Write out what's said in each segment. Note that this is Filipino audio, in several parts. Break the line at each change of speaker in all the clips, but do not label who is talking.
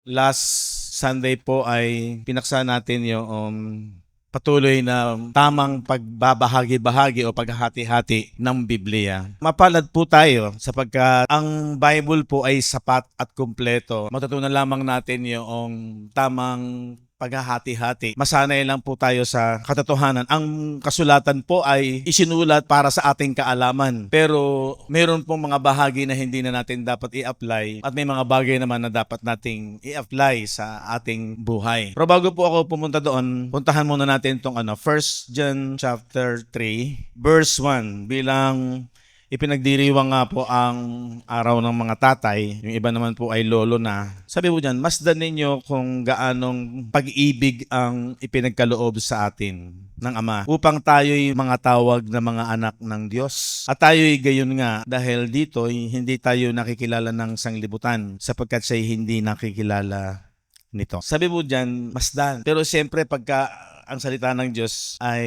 Last Sunday po ay pinaksa natin yung patuloy na tamang pagbabahagi-bahagi o paghahati-hati ng Biblia. Mapalad po tayo sapagkat ang Bible po ay sapat at kumpleto. Matutunan lamang natin yung tamang paghahati-hati. Masanay lang po tayo sa katotohanan. Ang kasulatan po ay isinulat para sa ating kaalaman. Pero meron pong mga bahagi na hindi na natin dapat i-apply at may mga bagay naman na dapat nating i-apply sa ating buhay. Pero bago po ako pumunta doon, puntahan muna natin itong 1 John chapter 3 verse 1 bilang ipinagdiriwang nga po ang araw ng mga tatay. Yung iba naman po ay lolo na. Sabi po dyan, masdan ninyo kung gaanong pag-ibig ang ipinagkaloob sa atin ng Ama upang tayo'y mga tawag na mga anak ng Diyos. At tayo'y gayon nga dahil dito hindi tayo nakikilala ng sanglibutan sapagkat siya'y hindi nakikilala nito. Sabi po dyan, masdan. Pero siyempre pagka ang salita ng Diyos ay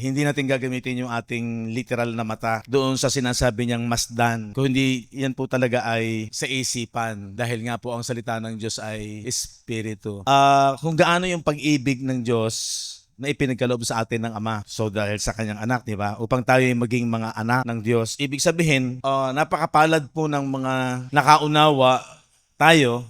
hindi natin gagamitin yung ating literal na mata doon sa sinasabi niyang masdan. Kung hindi, yan po talaga ay sa isipan dahil nga po ang salita ng Diyos ay Espiritu. Kung gaano yung pag-ibig ng Diyos na ipinagkaloob sa atin ng Ama. So dahil sa kanyang anak, di ba? Upang tayo ay maging mga anak ng Diyos. Ibig sabihin, napakapalad po ng mga nakaunawa tayo.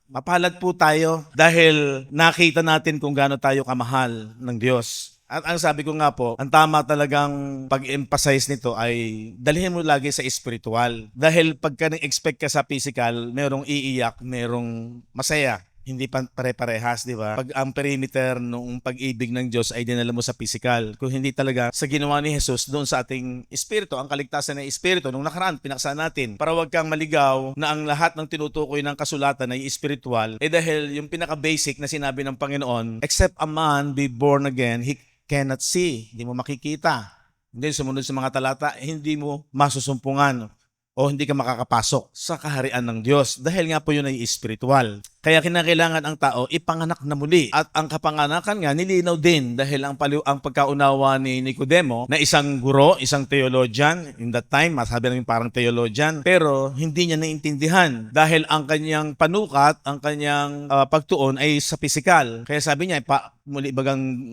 Mapalad po tayo dahil nakita natin kung gaano tayo kamahal ng Diyos. At ang sabi ko nga po, ang tama talagang pag-emphasize nito ay dalhin mo lagi sa spiritual. Dahil pagka nag-expect ka sa physical, merong iiyak, merong masaya. Hindi pare-parehas, di ba? Pag ang perimeter ng pag-ibig ng Diyos ay dinala mo sa physical. Kung hindi talaga sa ginawa ni Jesus doon sa ating espiritu, ang kaligtasan ng espiritu, nung nakaraan, pinaksa natin. Para wag kang maligaw na ang lahat ng tinutukoy ng kasulatan ay espiritual, dahil yung pinaka-basic na sinabi ng Panginoon, except a man be born again, he cannot see. Hindi mo makikita. Hindi sumunod sa mga talata, hindi mo masusumpungan o hindi ka makakapasok sa kaharian ng Diyos dahil nga po yun ay espiritual. Kaya kinakailangan ang tao ipanganak na muli. At ang kapanganakan nga nilinaw din dahil ang pagkaunawa ni Nicodemo na isang guro, isang theologian, in that time, masabi namin parang theologian, pero hindi niya naintindihan dahil ang kanyang panukat, ang kanyang pagtuon ay sa pisikal. Kaya sabi niya, muli bagang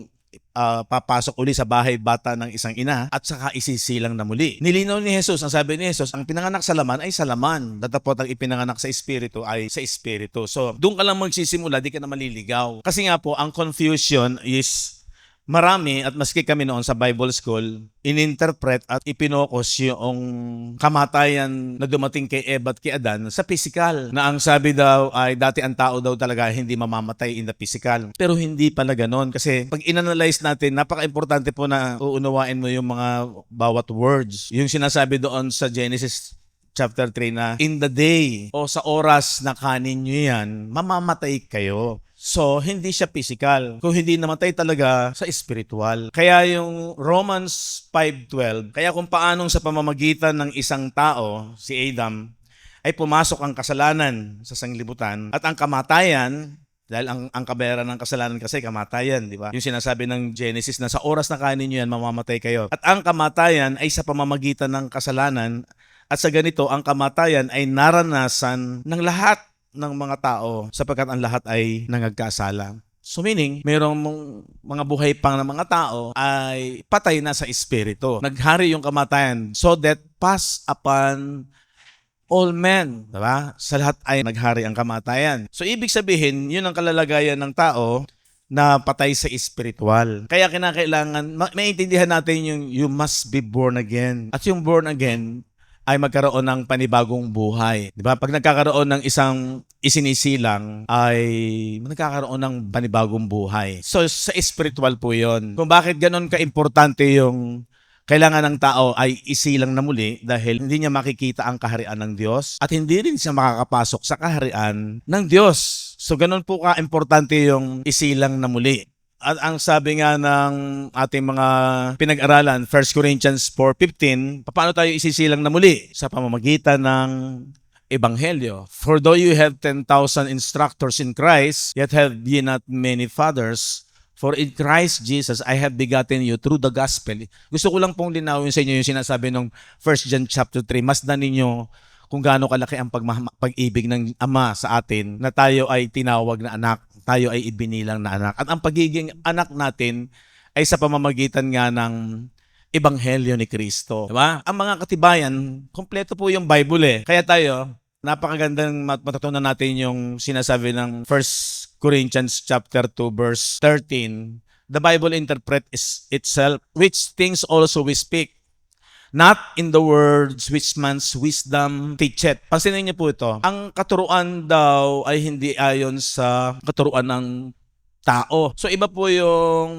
papasok uli sa bahay bata ng isang ina at saka isisilang na muli. Nilinaw ni Jesus, ang sabi ni Jesus, ang pinanganak sa laman ay sa laman. Datapot ang ipinanganak sa espiritu ay sa espiritu. So, doon ka lang magsisimula, di ka na maliligaw. Kasi nga po, ang confusion is marami at maski kami noon sa Bible School, ininterpret at ipinokos yung kamatayan na dumating kay Eva at kay Adan sa physical. Na ang sabi daw ay dati ang tao daw talaga hindi mamamatay in the physical. Pero hindi pala ganon. Kasi pag inanalyze natin, napaka-importante po na uunawain mo yung mga bawat words. Yung sinasabi doon sa Genesis chapter 3 na in the day o sa oras na kanin nyo yan, mamamatay kayo. So, hindi siya physical. Kung hindi namatay talaga sa spiritual. Kaya yung Romans 5:12, kaya kung paanong sa pamamagitan ng isang tao, si Adam, ay pumasok ang kasalanan sa sanglibutan at ang kamatayan, dahil ang kabera ng kasalanan kasi kamatayan, di ba? Yung sinasabi ng Genesis na sa oras na kanin nyo yan, mamamatay kayo. At ang kamatayan ay sa pamamagitan ng kasalanan at sa ganito, ang kamatayan ay naranasan ng lahat ng mga tao sapagkat ang lahat ay nangagkasala. So meaning, mayroong mga buhay pang ng mga tao ay patay na sa espiritu. Naghari yung kamatayan. So that pass upon all men. Diba? Sa lahat ay naghari ang kamatayan. So ibig sabihin, yun ang kalalagayan ng tao na patay sa espiritual. Kaya kinakailangan, maintindihan natin yung you must be born again. At yung born again, ay magkaroon ng panibagong buhay. Di ba? Pag nagkakaroon ng isang isinisilang, ay nagkakaroon ng panibagong buhay. So, sa spiritual po yon. Kung bakit ganon ka-importante yung kailangan ng tao ay isilang na muli dahil hindi niya makikita ang kaharian ng Diyos at hindi rin siya makakapasok sa kaharian ng Diyos. So, ganon po ka-importante yung isilang na muli. At ang sabi nga ng ating mga pinag-aralan, 1 Corinthians 4:15, paano tayo isisilang na muli? Sa pamamagitan ng Ebanghelyo. For though you have 10,000 instructors in Christ, yet have ye not many fathers. For in Christ Jesus, I have begotten you through the gospel. Gusto ko lang pong linawin sa inyo yung sinasabi ng 1 John chapter 3. Masdan ninyo kung gaano kalaki ang pag-ibig ng Ama sa atin na tayo ay tinawag na anak, tayo ay ibinilang na anak. At ang pagiging anak natin ay sa pamamagitan nga ng Ebanghelyo ni Kristo. Diba? Ang mga katibayan, kompleto po yung Bible eh. Kaya tayo, napakagandang matutunan natin yung sinasabi ng 1 Corinthians chapter 2 verse 13. The Bible interprets itself, which things also we speak, not in the words which man's wisdom teacheth. Pansinin niyo po ito. Ang katuruan daw ay hindi ayon sa katuruan ng tao. So iba po yung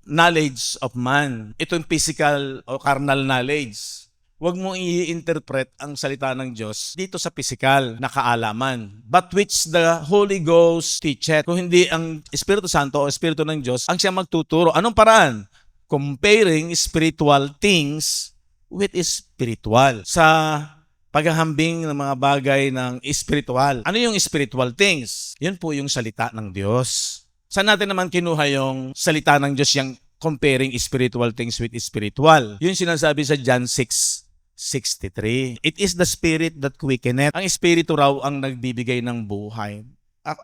knowledge of man. Ito yung physical o carnal knowledge. Huwag mong i-interpret ang salita ng Diyos dito sa physical na kaalaman. But which the Holy Ghost teacheth. Kung hindi ang Espiritu Santo o Espiritu ng Diyos ang siya magtuturo. Anong paraan? Comparing spiritual things with spiritual. Sa paghahambing ng mga bagay ng spiritual. Ano yung spiritual things? Yun po yung salita ng Diyos. Saan natin naman kinuha yung salita ng Diyos, yung comparing spiritual things with spiritual? Yun sinasabi sa John 6:63. It is the Spirit that quickeneth. Ang Espiritu raw ang nagbibigay ng buhay.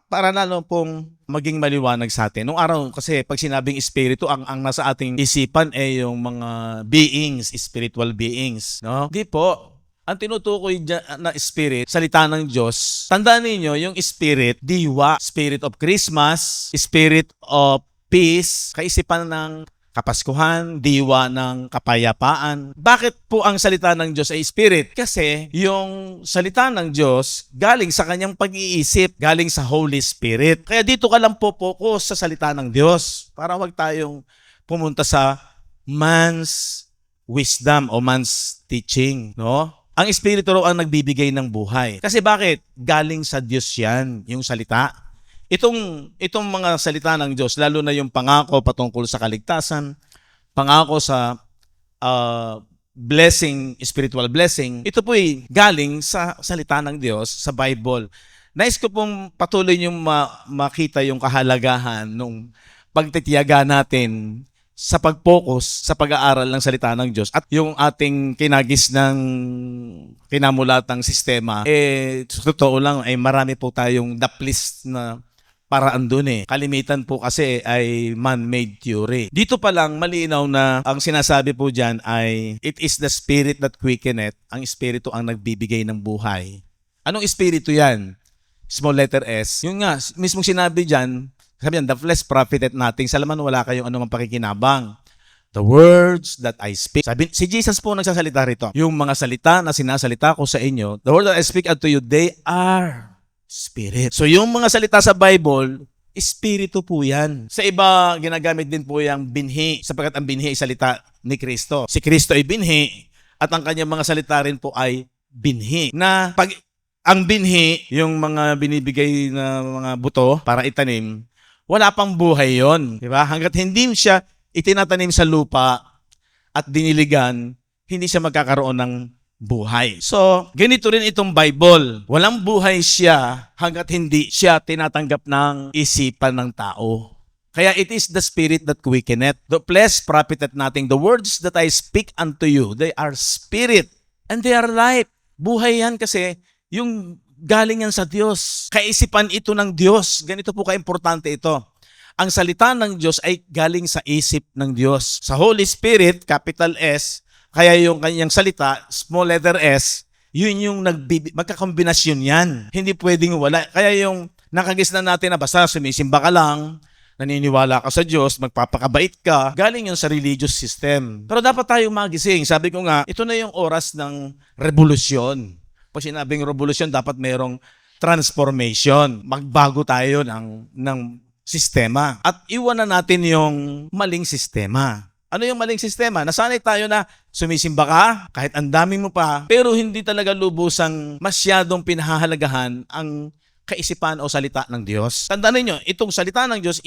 Para lalo pong maging maliwanag sa atin. Nung araw kasi pag sinabing Espiritu, ang nasa ating isipan ay yung mga beings, spiritual beings. No? Di po. Ang tinutukoy na spirit, salita ng Diyos, tandaan ninyo yung spirit, diwa, spirit of Christmas, spirit of peace, kaisipan ng Kapaskuhan, diwa ng kapayapaan. Bakit po ang salita ng Diyos ay spirit? Kasi yung salita ng Diyos galing sa kanyang pag-iisip, galing sa Holy Spirit. Kaya dito ka lang po focus sa salita ng Diyos para wag tayong pumunta sa man's wisdom o man's teaching, no? Ang Espiritu raw ang nagbibigay ng buhay. Kasi bakit? Galing sa Diyos yan, yung salita. Itong mga salita ng Diyos, lalo na yung pangako patungkol sa kaligtasan, pangako sa blessing, spiritual blessing, ito po'y galing sa salita ng Diyos, sa Bible. Nais ko pong patuloy niyong makita yung kahalagahan nung pagtitiyaga natin sa pag-focus sa pag-aaral ng salita ng Diyos at yung ating kinagis ng kinamulatang sistema, totoo lang, ay marami po tayong daplis na paraan dun eh. Kalimitan po kasi ay man-made theory. Dito pa lang, malinaw na ang sinasabi po dyan ay, it is the Spirit that quickeneth. Ang Espiritu ang nagbibigay ng buhay. Anong Espiritu yan? Small letter S. Yung nga, mismong sinabi dyan, sabi yan, the flesh profiteth nothing. Sa laman wala kayong anumang pakikinabang. The words that I speak. Sabi, si Jesus po nagsasalita rito. Yung mga salita na sinasalita ko sa inyo, the words that I speak unto you, they are spirit. So yung mga salita sa Bible, espiritu po yan. Sa iba, ginagamit din po yung binhi, sapagkat ang binhi ay salita ni Kristo. Si Kristo ay binhi, at ang kanyang mga salita rin po ay binhi. Na pag ang binhi, yung mga binibigay na mga buto para itanim, wala pang buhay yon, di ba? Hanggat hindi siya itinatanim sa lupa at diniligan, hindi siya magkakaroon ng buhay. So, ganito rin itong Bible. Walang buhay siya hanggat hindi siya tinatanggap ng isipan ng tao. Kaya it is the Spirit that quickeneth. The flesh profiteth nothing. The words that I speak unto you, they are spirit and they are life. Buhay yan kasi yung galing yan sa Diyos. Kaisipan ito ng Diyos. Ganito po ka-importante ito. Ang salita ng Diyos ay galing sa isip ng Diyos. Sa Holy Spirit, capital S, kaya yung kanyang salita, small letter S, yun yung magkakombinasyon yan. Hindi pwedeng wala. Kaya yung nakagis na natin na basta sumisimba ka lang, naniniwala ka sa Diyos, magpapakabait ka, galing yun sa religious system. Pero dapat tayong magising. Sabi ko nga, ito na yung oras ng revolusyon. Pag sinabing revolution, dapat merong transformation. Magbago tayo ng sistema. At iwanan natin yung maling sistema. Ano yung maling sistema? Nasanay tayo na sumisimba ka, kahit ang dami mo pa, pero hindi talaga lubusang masyadong pinahahalagahan ang kaisipan o salita ng Diyos. Tandaan niyo, itong salita ng Diyos,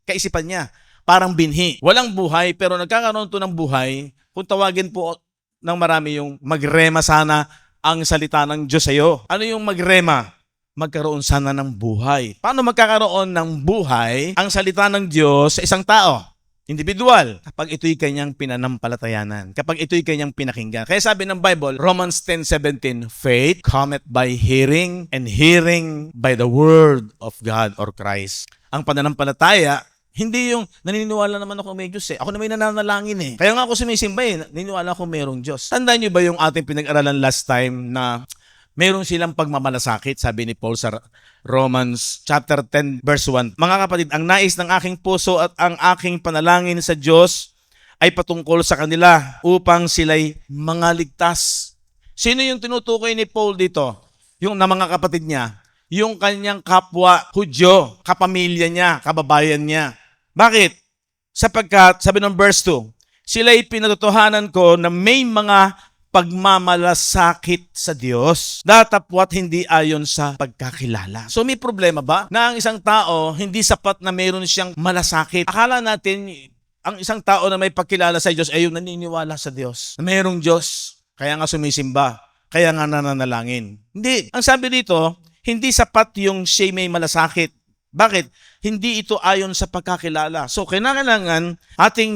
kaisipan niya. Parang binhi. Walang buhay, pero nagkakaroon to ng buhay. Kung tawagin po ng marami yung magrema sana ang salita ng Diyos sa iyo. Ano yung magrema? Magkaroon sana ng buhay. Paano magkakaroon ng buhay ang salita ng Diyos sa isang tao? Individual, kapag ito'y kanyang pinanampalatayanan, kapag ito'y kanyang pinakinggan. Kaya sabi ng Bible, Romans 10:17, faith cometh by hearing, and hearing by the word of God or Christ. Ang pananampalataya, hindi yung naniniwala naman ako may Diyos eh. Ako na may nananalangin eh. Kaya nga ako sumisimba eh. Naniniwala ako mayroong Diyos. Tandaan niyo ba yung ating pinag-aralan last time na meron silang pagmamalasakit, sabi ni Paul sa Romans chapter 10 verse 1. Mga kapatid, ang nais ng aking puso at ang aking panalangin sa Diyos ay patungkol sa kanila upang sila'y mangaligtas. Sino yung tinutukoy ni Paul dito? Yung na mga kapatid niya, yung kanyang kapwa Hudyo, kapamilya niya, kababayan niya. Bakit? Sapagkat, sabi ng verse 2, sila'y pinatotohanan ko na may mga pagmamalasakit sa Diyos, datapwat hindi ayon sa pagkakilala. So may problema ba na ang isang tao hindi sapat na mayroon siyang malasakit? Akala natin ang isang tao na may pagkilala sa Diyos ay yung naniniwala sa Diyos, na mayroong Diyos, kaya nga sumisimba, kaya nga nananalangin. Hindi. Ang sabi dito, hindi sapat yung siya may malasakit. Bakit? Hindi ito ayon sa pagkakilala. So kailangan ating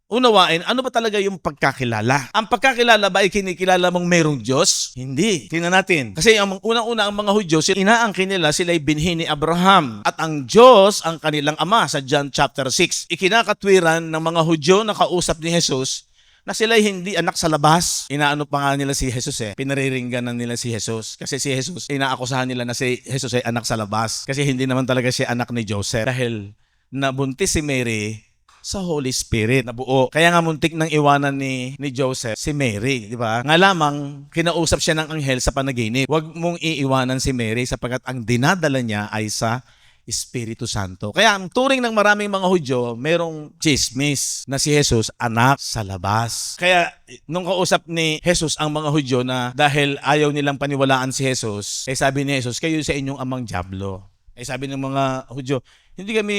unawain, ano ba talaga yung pagkakilala? Ang pagkakilala ba ay kinikilala mong mayroong Diyos? Hindi. Tingnan natin. Kasi ang unang-una ang mga Hudyo, inaangkin nila sila'y binhi ni Abraham. At ang Diyos ang kanilang ama sa John chapter 6. Ikinakatwiran ng mga Hudyo na kausap ni Jesus na sila'y hindi anak sa labas. Inaano pa nga nila si Jesus eh. Pinariringganan nila si Jesus. Kasi si Jesus, inaakusahan nila na si Jesus ay anak sa labas. Kasi hindi naman talaga siya anak ni Joseph. Dahil nabuntis si Mary sa Holy Spirit na buo. Kaya nga muntik nang iwanan ni Joseph si Mary, di ba? Nga lamang, kinausap siya ng anghel sa panaginip. Huwag mong iiwanan si Mary sapagkat ang dinadala niya ay sa Espiritu Santo. Kaya ang turing ng maraming mga Hudyo, merong chismis na si Jesus anak sa labas. Kaya nung kausap ni Jesus ang mga Hudyo na dahil ayaw nilang paniwalaan si Jesus, sabi ni Jesus, kayo sa inyong amang dyablo. Sabi ng mga Hudyo, hindi kami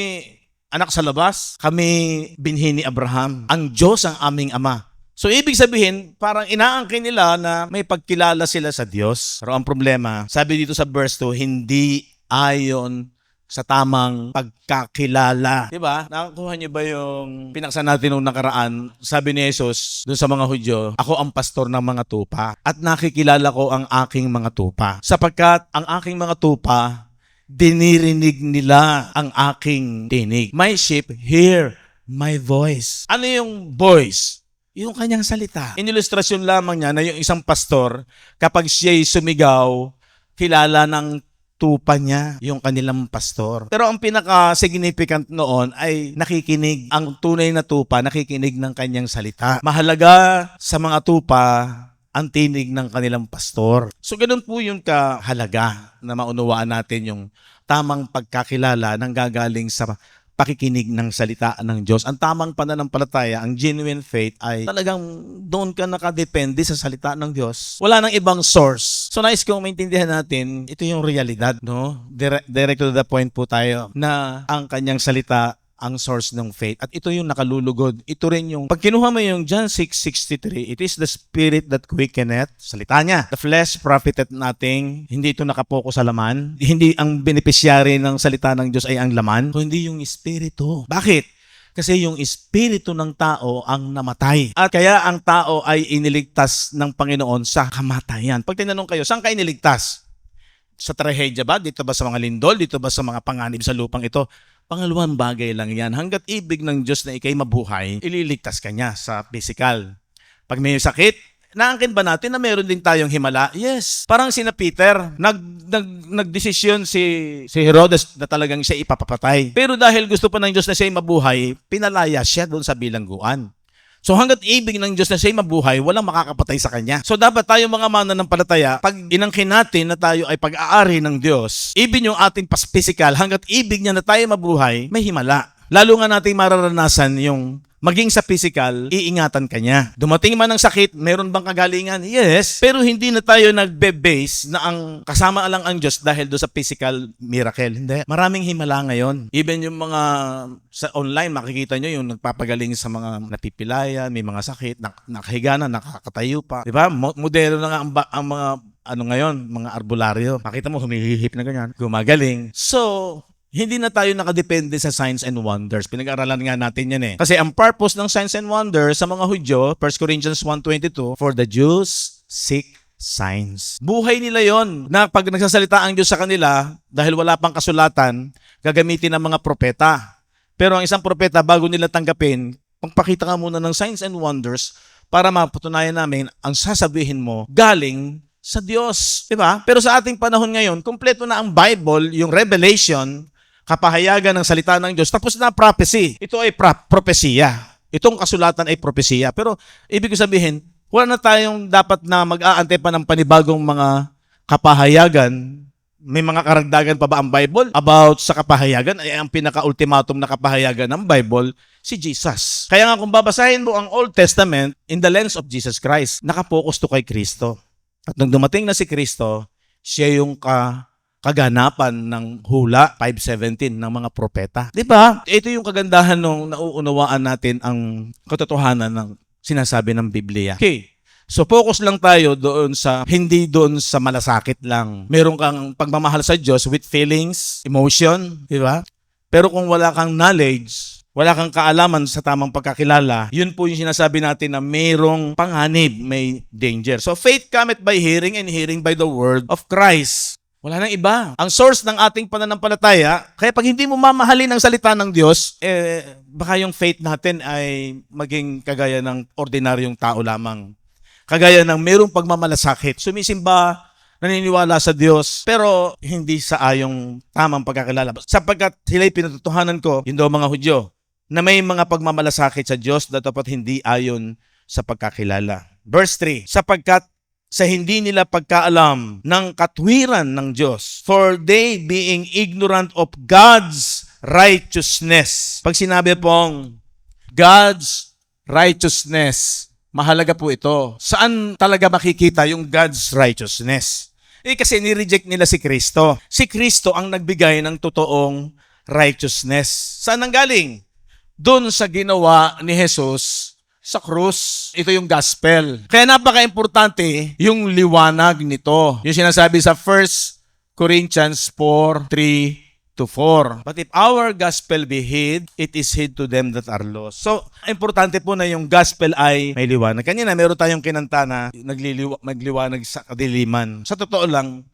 anak sa labas, kami binhi ni Abraham. Ang Diyos ang aming ama. So, ibig sabihin, parang inaangkin nila na may pagkilala sila sa Diyos. Pero ang problema, sabi dito sa verse 2, hindi ayon sa tamang pagkakilala. Diba? Nakakuha niyo ba yung pinaksa natin nung nakaraan? Sabi ni Jesus dun sa mga Hudyo, ako ang pastor ng mga tupa at nakikilala ko ang aking mga tupa. Sapagkat ang aking mga tupa dinirinig nila ang aking tinig. My sheep hear my voice. Ano yung voice? Yung kanyang salita. Inilustrasyon lamang niya na yung isang pastor, kapag siya'y sumigaw, kilala ng tupa niya yung kanilang pastor. Pero ang pinaka-significant noon ay nakikinig. Ang tunay na tupa, nakikinig ng kanyang salita. Mahalaga sa mga tupa ang tinig ng kanilang pastor. So, ganun po yung kahalaga na maunawaan natin yung tamang pagkakilala ng gagaling sa pakikinig ng salita ng Diyos. Ang tamang pananampalataya, ang genuine faith ay talagang doon ka nakadepende sa salita ng Diyos. Wala nang ibang source. So, nais kong maintindihan natin, ito yung realidad, no? Direct to the point po tayo na ang kanyang salita ang source ng faith. At ito yung nakalulugod. Ito rin yung, pag kinuha mo yung John 6:63, it is the spirit that quickeneth, salita niya. The flesh profiteth nothing. Hindi ito nakapokus sa laman. Hindi ang beneficiary ng salita ng Diyos ay ang laman. So, hindi yung espiritu. Bakit? Kasi yung espiritu ng tao ang namatay. At kaya ang tao ay iniligtas ng Panginoon sa kamatayan. Pag tinanong kayo, saan ka iniligtas? Sa trahedya ba? Dito ba sa mga lindol? Dito ba sa mga panganib sa lupang ito? Pangalawang bagay lang yan. Hanggat ibig ng Diyos na ikay mabuhay, ililigtas ka niya sa physical. Pag may sakit, naangkin ba natin na meron din tayong himala? Yes. Parang sina Peter, nagdesisyon si Herodes na talagang siya ipapapatay. Pero dahil gusto pa ng Diyos na siya mabuhay, pinalaya siya doon sa bilangguan. So hanggat ibig ng Diyos na siya'y mabuhay, walang makakapatay sa Kanya. So dapat tayo mga mananampalataya, pag inangkin natin na tayo ay pag-aari ng Diyos, ibig yung ating physical, hanggat ibig niya na tayo mabuhay, may himala. Lalo nga natin mararanasan yung maging sa physical, iingatan ka niya. Dumating man ang sakit, meron bang kagalingan? Yes. Pero hindi na tayo nagbe-base na ang kasama lang ang Diyos dahil do sa physical miracle. Hindi. Maraming himala ngayon. Even yung mga sa online, makikita nyo yung nagpapagaling sa mga napipilayan, may mga sakit, nakahiga na, nakakatayo pa. Diba? Modelo na nga ang mga ngayon, mga arbularyo. Makita mo, humihihip na ganyan. Gumagaling. So, hindi na tayo nakadepende sa signs and wonders. Pinag-aralan nga natin yan eh. Kasi ang purpose ng signs and wonders sa mga Hudyo, 1 Corinthians 1:22, for the Jews seek signs. Buhay nila yon na pag nagsasalita ang Diyos sa kanila, dahil wala pang kasulatan, gagamitin ng mga propeta. Pero ang isang propeta, bago nila tanggapin, pagpakita ka muna ng signs and wonders para mapatunayan namin ang sasabihin mo galing sa Diyos. Diba? Pero sa ating panahon ngayon, kumpleto na ang Bible, yung Revelation, kapahayagan ng salita ng Diyos, tapos na prophecy. Ito ay propesiya. Itong kasulatan ay propesiya. Pero ibig sabihin, wala na tayong dapat na mag-aantay pa ng panibagong mga kapahayagan. May mga karagdagan pa ba ang Bible about sa kapahayagan? Ay ang pinaka-ultimatum na kapahayagan ng Bible, si Jesus. Kaya nga kung babasahin mo ang Old Testament in the lens of Jesus Christ, nakapokus to kay Kristo. At nung dumating na si Kristo, siya yung kaganapan ng hula 5:17 ng mga propeta. Di ba? Ito yung kagandahan nung nauunawaan natin ang katotohanan ng sinasabi ng Biblia. Okay. So focus lang tayo doon sa, hindi doon sa malasakit lang. Meron kang pagmamahal sa Diyos with feelings, emotion, di ba? Pero kung wala kang knowledge, wala kang kaalaman sa tamang pagkakilala, yun po yung sinasabi natin na mayroong panganib, may danger. So faith cometh by hearing and hearing by the word of Christ. Wala nang iba. Ang source ng ating pananampalataya, kaya pag hindi mo mamahalin ang salita ng Diyos, baka yung faith natin ay maging kagaya ng ordinaryong tao lamang. Kagaya ng mayroong pagmamalasakit. Sumisimba, naniniwala sa Diyos, pero hindi sa ayong tamang pagkakilala. Sapagkat sila'y pinatutuhanan ko, yun daw mga Hudyo, na may mga pagmamalasakit sa Diyos na dapat hindi ayon sa pagkakilala. Verse 3, sapagkat sa hindi nila pagkaalam ng katwiran ng Diyos, for they being ignorant of God's righteousness. Pag sinabi pong God's righteousness, mahalaga po ito. Saan talaga makikita yung God's righteousness? Kasi nireject nila si Kristo. Si Kristo ang nagbigay ng totoong righteousness. Saan ang galing? Doon sa ginawa ni Jesus sa krus. Ito yung gospel. Kaya napaka-importante yung liwanag nito. Yung sinasabi sa 1 Corinthians 4:3-4. But if our gospel be hid, it is hid to them that are lost. So, importante po na yung gospel ay may liwanag. Kanina, meron tayong kinanta na magliwanag sa kadiliman. Sa totoo lang,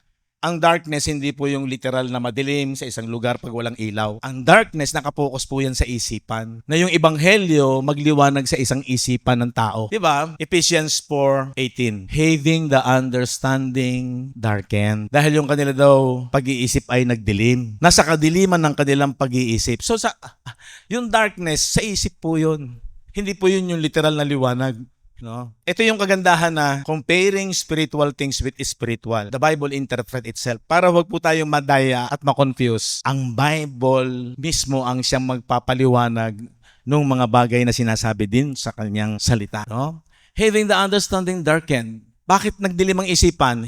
ang darkness hindi po yung literal na madilim sa isang lugar pag walang ilaw. Ang darkness, nakapokus po yan sa isipan. Na yung ebanghelyo magliwanag sa isang isipan ng tao. Diba? Ephesians 4:18. Having the understanding darkened. Dahil yung kanila daw pag-iisip ay nagdilim. Nasa kadiliman ng kanilang pag-iisip. So yung darkness, sa isip po yun. Hindi po yun yung literal na liwanag. No? Ito yung kagandahan na comparing spiritual things with spiritual. The Bible interpret itself. Para wag po tayong madaya at makonfuse. Ang Bible mismo ang siyang magpapaliwanag ng mga bagay na sinasabi din sa kanyang salita. No? Having the understanding darkened. Bakit nagdilim ang isipan?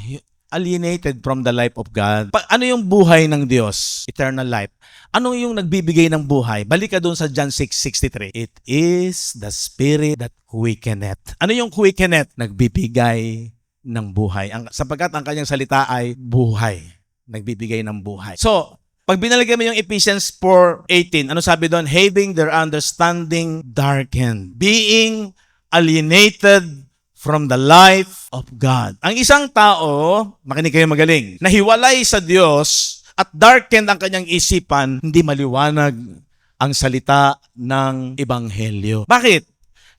Alienated from the life of God. Ano yung buhay ng Diyos? Eternal life. Ano yung nagbibigay ng buhay? Balik ka doon sa John 6:63. It is the Spirit that quickeneth. Ano yung quickeneth? Nagbibigay ng buhay. Sapagkat ang kanyang salita ay buhay. Nagbibigay ng buhay. So, pag binalagay mo yung Ephesians 4:18, ano sabi doon? Having their understanding darkened. Being alienated from the life of God. Ang isang tao, makinig kayo magaling, nahiwalay sa Diyos at darkened ang kanyang isipan, hindi maliwanag ang salita ng Ebanghelyo. Bakit?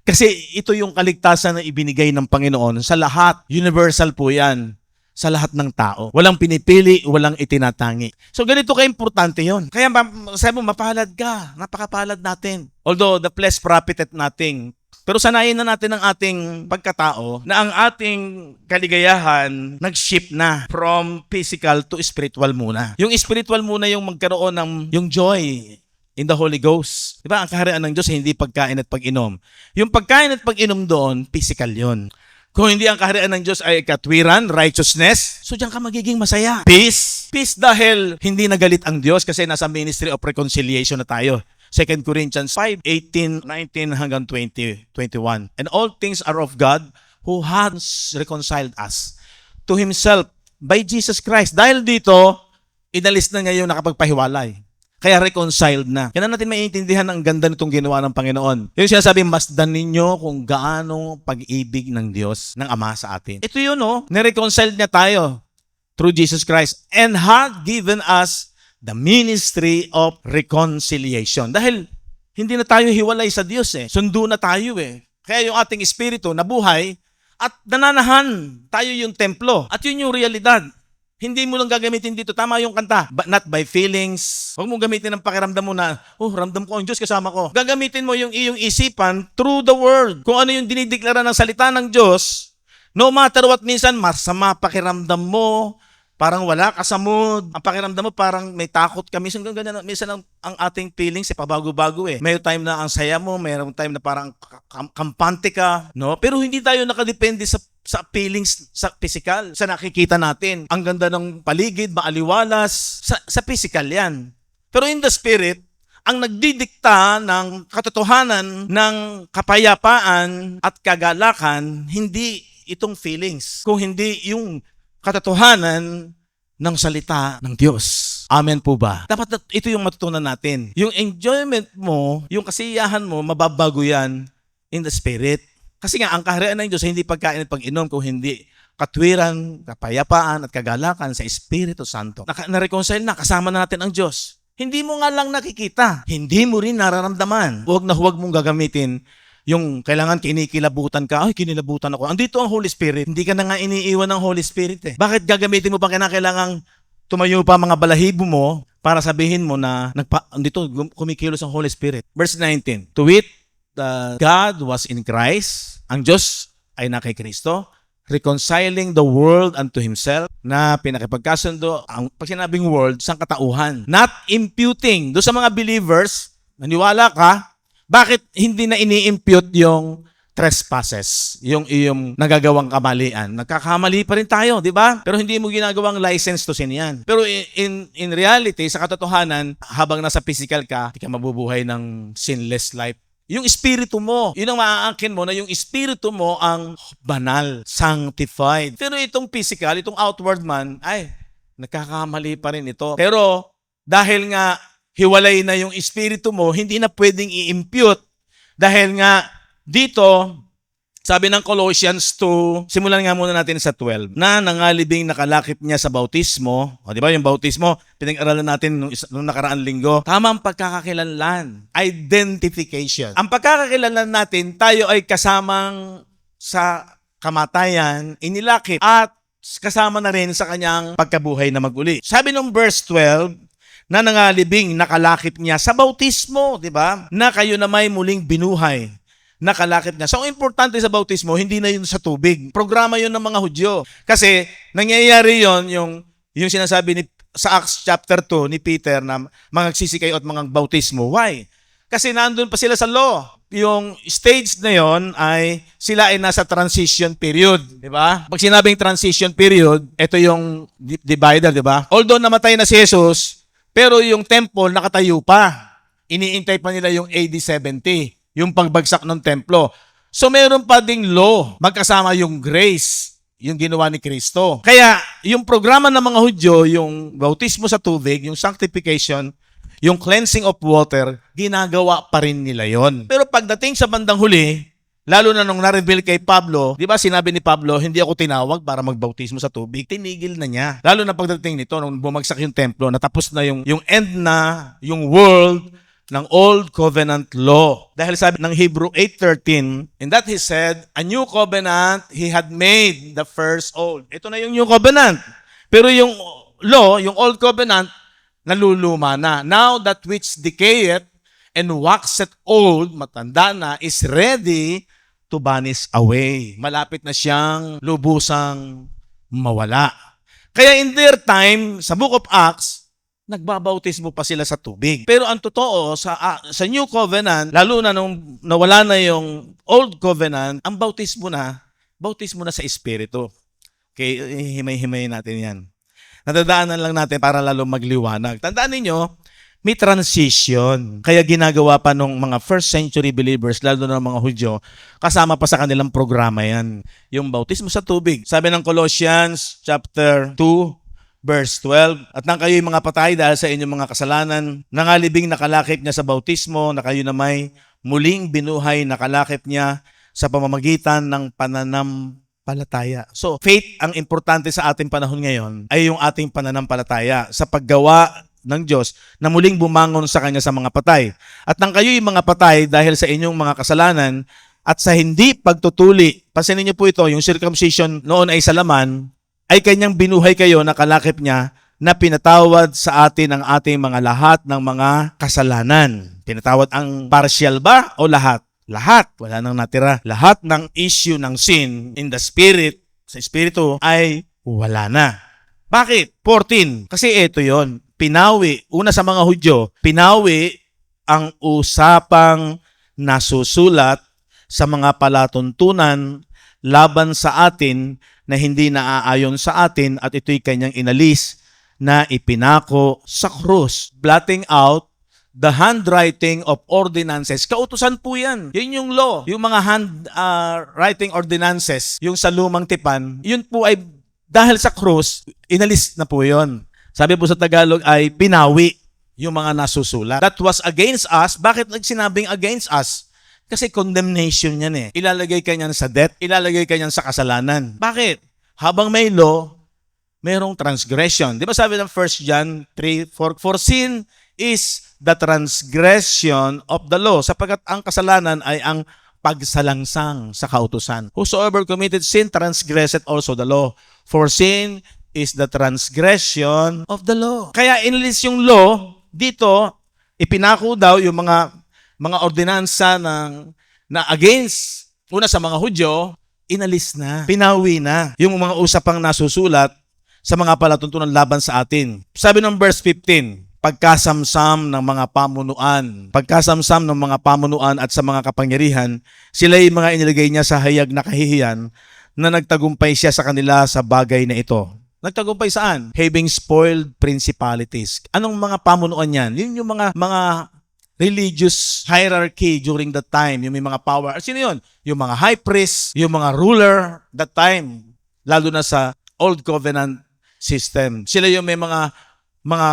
Kasi ito yung kaligtasan na ibinigay ng Panginoon sa lahat. Universal po yan. Sa lahat ng tao. Walang pinipili, walang itinatangi. So ganito ka-importante yon. Kaya sabi mo, mapalad ka. Napakapalad natin. Although the flesh profiteth nothing. Pero sanayin na natin ang ating pagkatao na ang ating kaligayahan nag-shift na from physical to spiritual muna. Yung spiritual muna yung magkaroon ng yung joy in the Holy Ghost. Diba? Ang kaharian ng Diyos hindi pagkain at pag-inom. Yung pagkain at pag-inom doon, physical yon. Kung hindi ang kaharian ng Diyos ay katwiran, righteousness, so diyan ka magiging masaya. Peace. Peace dahil hindi nagalit ang Diyos kasi nasa ministry of reconciliation na tayo. 2 Corinthians 5:18, 19 hanggang 20, 21. And all things are of God who has reconciled us to Himself by Jesus Christ. Dahil dito, inalis na niya yung nakapagpahiwalay. Kaya reconciled na. Kaya natin maiintindihan ang ganda nitong ginawa ng Panginoon. Yung sinasabi, masdan ninyo kung gaano pag-ibig ng Diyos, ng Ama sa atin. Ito yun, nireconciled niya tayo through Jesus Christ and had given us the ministry of reconciliation. Dahil hindi na tayo hiwalay sa Diyos Sundo na tayo Kaya yung ating espiritu nabuhay at nananahan tayo yung templo. At yun yung realidad. Hindi mo lang gagamitin dito. Tama yung kanta. But not by feelings. Huwag mo gamitin ng pakiramdam mo na, ramdam ko ang Diyos kasama ko. Gagamitin mo yung iyong isipan through the Word. Kung ano yung dinideklara ng salita ng Diyos, no matter what, minsan masama pakiramdam mo, parang wala ka sa mood. Ang pakiramdam mo parang may takot ka. Minsan ang ating feelings pabago-bago May time na ang saya mo, mayroong time na parang kampante ka, no? Pero hindi tayo nakadepende sa feelings, sa physical, sa nakikita natin. Ang ganda ng paligid, maaliwalas, sa physical yan. Pero in the spirit, ang nagdidikta ng katotohanan, ng kapayapaan at kagalakan, hindi itong feelings, kung hindi yung katotohanan ng salita ng Diyos. Amen po ba? Dapat ito yung matutunan natin. Yung enjoyment mo, yung kasiyahan mo, mababago yan in the spirit. Kasi nga, ang kaharian ng Diyos hindi pagkain at pag-inom, kung hindi katwiran, kapayapaan at kagalakan sa Espiritu Santo. Na-reconcile na, kasama natin ang Diyos. Hindi mo nga lang nakikita, hindi mo rin nararamdaman. Huwag na huwag mong gagamitin yung kailangan kinikilabutan ka. Ay, kinilabutan ako. Andito ang Holy Spirit. Hindi ka na nga iniiwan ng Holy Spirit Bakit gagamitin mo pa kailangang tumayo pa mga balahibo mo para sabihin mo na andito kumikilos ang Holy Spirit? Verse 19. To wit, God was in Christ. Ang Diyos ay na kay Kristo, reconciling the world unto Himself, na pinakipagkasundo, ang pag sinabing world, sang katauhan. Not imputing. Doon sa mga believers, naniwala ka, bakit hindi na ini-impute yung trespasses, yung iyong nagagawang kamalian? Nagkakamali pa rin tayo, di ba? Pero hindi mo ginagawang license to sin yan. Pero in reality, sa katotohanan, habang nasa physical ka, hindi ka mabubuhay ng sinless life. Yung espiritu mo, yun ang maaangkin mo na yung espiritu mo ang banal, sanctified. Pero itong physical, itong outward man, ay, nagkakamali pa rin ito. Pero dahil nga hiwalay na yung espiritu mo, hindi na pwedeng i-impute. Dahil nga dito, sabi ng Colossians 2, simulan nga muna natin sa 12, na nangalibing nakalakip niya sa bautismo. O, di ba yung bautismo, pinag-aralan natin nung nakaraan linggo. Tamang pagkakakilanlan, identification. Ang pagkakakilanlan natin, tayo ay kasamang sa kamatayan, inilakip, at kasama na rin sa kanyang pagkabuhay na maguli. Sabi nung verse 12, na nangalibing nakalakip niya sa bautismo, di ba? Na kayo na may muling binuhay. Nakalakip niya. So, ang importante sa bautismo, hindi na yun sa tubig. Programa yun ng mga Hudyo. Kasi, nangyayari yun, yung sinasabi sa Acts chapter 2 ni Peter na magsisi kayo at mga bautismo. Why? Kasi nandun pa sila sa law. Yung stage na yon ay sila ay nasa transition period. Di ba? Pag sinabing transition period, ito yung divider, di ba? Although namatay na si Jesus, pero yung temple nakatayo pa. Iniintay pa nila yung AD 70. Yung pagbagsak ng templo. So, meron pa ding law, magkasama yung grace, yung ginawa ni Kristo. Kaya, yung programa ng mga Hudyo, yung bautismo sa tubig, yung sanctification, yung cleansing of water, ginagawa pa rin nila yon. Pero pagdating sa bandang huli, lalo na nung na-reveal kay Pablo, di ba sinabi ni Pablo, hindi ako tinawag para magbautismo sa tubig, tinigil na niya. Lalo na pagdating nito, nung bumagsak yung templo, natapos na yung end na, yung world, ng Old Covenant Law. Dahil sabi ng Hebrew 8:13, in that he said, a new covenant he had made the first old. Ito na yung new covenant. Pero yung law, yung Old Covenant, naluluma na. Now that which decayeth and waxeth old, matanda na, is ready to vanish away. Malapit na siyang lubusang mawala. Kaya in their time, sa Book of Acts, nagbabautismo pa sila sa tubig. Pero ang totoo, sa New Covenant, lalo na nung nawala na yung Old Covenant, ang bautismo na sa Espiritu. Okay, himay-himayin natin yan. Nadadaanan lang natin para lalo magliwanag. Tandaan ninyo, may transition. Kaya ginagawa pa nung mga first century believers, lalo na ng mga Hudyo, kasama pa sa kanilang programa yan. Yung bautismo sa tubig. Sabi ng Colossians chapter 2, verse 12. At nang kayo'y mga patay dahil sa inyong mga kasalanan, nangalibing nakalakip niya sa bautismo, na kayo na may muling binuhay nakalakip niya sa pamamagitan ng pananampalataya. So, faith ang importante sa ating panahon ngayon ay yung ating pananampalataya sa paggawa ng Diyos na muling bumangon sa Kanya sa mga patay. At nang kayo'y mga patay dahil sa inyong mga kasalanan at sa hindi pagtutuli, pansinin niyo po ito, yung circumcision noon ay sa laman, ay Kanyang binuhay kayo, nakalakip niya, na pinatawad sa atin ang ating mga lahat ng mga kasalanan. Pinatawad ang partial ba o lahat? Lahat. Wala nang natira. Lahat ng issue ng sin in the spirit, sa espiritu, ay wala na. Bakit? 14. Kasi ito yon. Pinawi, una sa mga Hudyo, pinawi ang usapang nasusulat sa mga palatuntunan laban sa atin na hindi naaayon sa atin at ito'y Kanyang inalis na ipinako sa krus. Blotting out the handwriting of ordinances. Kautusan po yan. Yun yung law. Yung mga handwriting ordinances, yung sa lumang tipan, yun po ay dahil sa krus, inalis na po yun. Sabi po sa Tagalog ay pinawi yung mga nasusulat. That was against us. Bakit nagsinabing against us? Kasi condemnation yan eh. Ilalagay ka niyan sa death, ilalagay ka niyan sa kasalanan. Bakit? Habang may law, mayroong transgression. Di ba sabi ng 1 John 3:4, for sin is the transgression of the law, sapagkat ang kasalanan ay ang pagsalangsang sa kautusan. Whosoever committed sin transgressed also the law. For sin is the transgression of the law. Kaya inilis yung law, dito, ipinako daw yung mga ordinansa na against, una sa mga Hudyo, inalis na, pinawi na yung mga usapang nasusulat sa mga palatuntunan laban sa atin. Sabi ng verse 15, pagkasamsam ng mga pamunuan at sa mga kapangyarihan, sila'y mga inilagay niya sa hayag na kahihiyan na nagtagumpay siya sa kanila sa bagay na ito. Nagtagumpay saan? Having spoiled principalities. Anong mga pamunuan yan? Yun yung mga religious hierarchy during that time. Yung may mga power. Sino yun? Yung mga high priest, yung mga ruler that time. Lalo na sa Old Covenant system. Sila yung may mga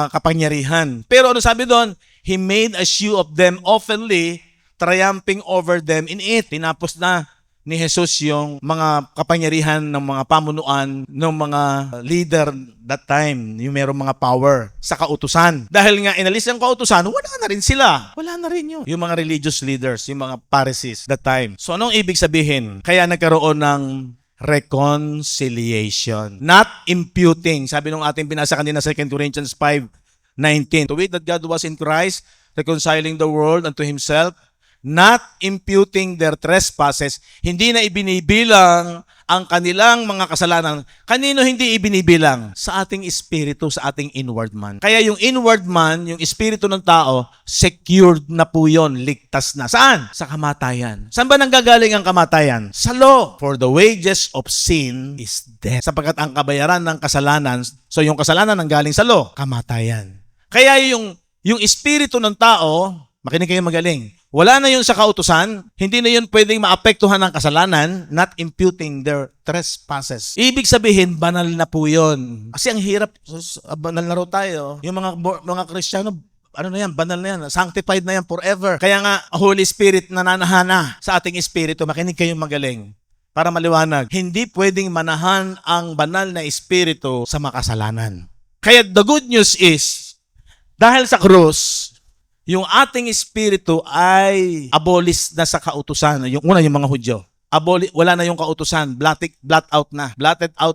kapangyarihan. Pero ano sabi doon? He made a show of them openly, triumphing over them in it. Tinapos na ni Jesus yung mga kapangyarihan ng mga pamunuan ng mga leader that time, yung merong mga power sa kautusan. Dahil nga inalis ang kautusan, wala na rin sila. Wala na rin yun. Yung mga religious leaders, yung mga Pharisees that time. So anong ibig sabihin? Kaya nagkaroon ng reconciliation. Not imputing. Sabi nung ating binasa kanina sa 2 Corinthians 5:19. To wit that God was in Christ, reconciling the world unto Himself, not imputing their trespasses, hindi na ibinibilang ang kanilang mga kasalanan. Kanino hindi ibinibilang? Sa ating espiritu, sa ating inward man. Kaya yung inward man, yung espiritu ng tao, secured na po yun, ligtas na. Saan? Sa kamatayan. Saan ba nanggagaling ang kamatayan? Sa law. For the wages of sin is death. Sapagkat ang kabayaran ng kasalanan, so yung kasalanan nanggaling sa law, kamatayan. Kaya yung espiritu ng tao, makinig kayo magaling, wala na yun sa kautusan, hindi na yun pwedeng maapektuhan ng kasalanan, not imputing their trespasses. Ibig sabihin, banal na po yun. Kasi ang hirap, banal na raw tayo. Yung mga Kristiyano, ano na yan, banal na yan, sanctified na yan forever. Kaya nga, Holy Spirit nananahana sa ating espiritu. Makinig kayong magaling para maliwanag. Hindi pwedeng manahan ang banal na espiritu sa makasalanan. Kaya the good news is, dahil sa krus, yung ating espiritu ay abolish na sa kautusan. Yung una, yung mga Hudyo. Wala na yung kautusan. Blotted out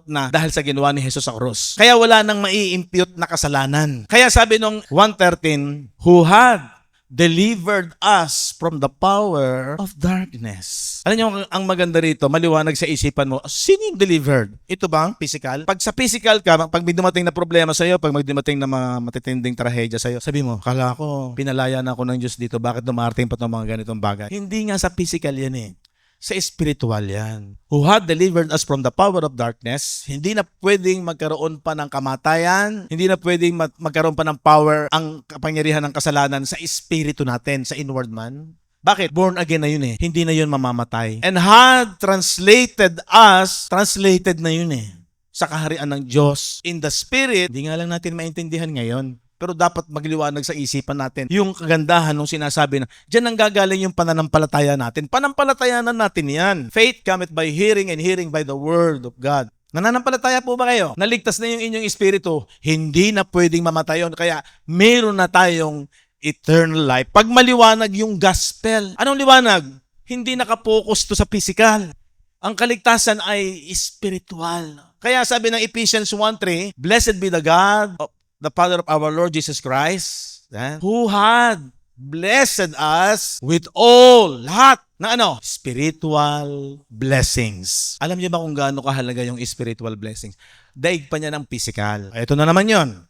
na dahil sa ginawa ni Jesus sa krus. Kaya wala nang mai-impute na kasalanan. Kaya sabi nung 1:13, who had delivered us from the power of darkness. Alam niyo, ang maganda rito, maliwanag sa isipan mo, sino yung delivered? Ito ba ang physical? Pag sa physical ka, pag may dumating na problema sa'yo, pag may dumating na mga matitinding trahedya sa'yo, sabi mo, kala ko, pinalaya na ako ng Diyos dito, bakit dumarating pa itong mga ganitong bagay? Hindi nga sa physical yan eh. Sa spiritual yan. Who had delivered us from the power of darkness. Hindi na pwedeng magkaroon pa ng kamatayan. Hindi na pwedeng magkaroon pa ng power ang kapangyarihan ng kasalanan sa espiritu natin, sa inward man. Bakit? Born again na yun eh. Hindi na yun mamamatay. And had translated us, translated na yun eh. sa kaharian ng Diyos in the Spirit. Hindi nga lang natin maintindihan ngayon. Pero dapat magliwanag sa isipan natin yung kagandahan ng sinasabi na diyan nang gagaling yung pananampalataya natin. Pananampalatayanan natin yan. Faith cometh by hearing and hearing by the word of God. Nananampalataya po ba kayo? Naligtas na yung inyong espiritu. Hindi na pwedeng mamatay yun. Kaya meron na tayong eternal life. Pag maliwanag yung gospel. Anong liwanag? Hindi nakapokus to sa physical. Ang kaligtasan ay spiritual. Kaya sabi ng Ephesians 1:3, Blessed be the God of the Father of our Lord Jesus Christ, who had blessed us with all, lahat na spiritual blessings. Alam niyo ba kung gaano kahalaga yung spiritual blessings? Daig pa niya ng physical. Ito na naman yon.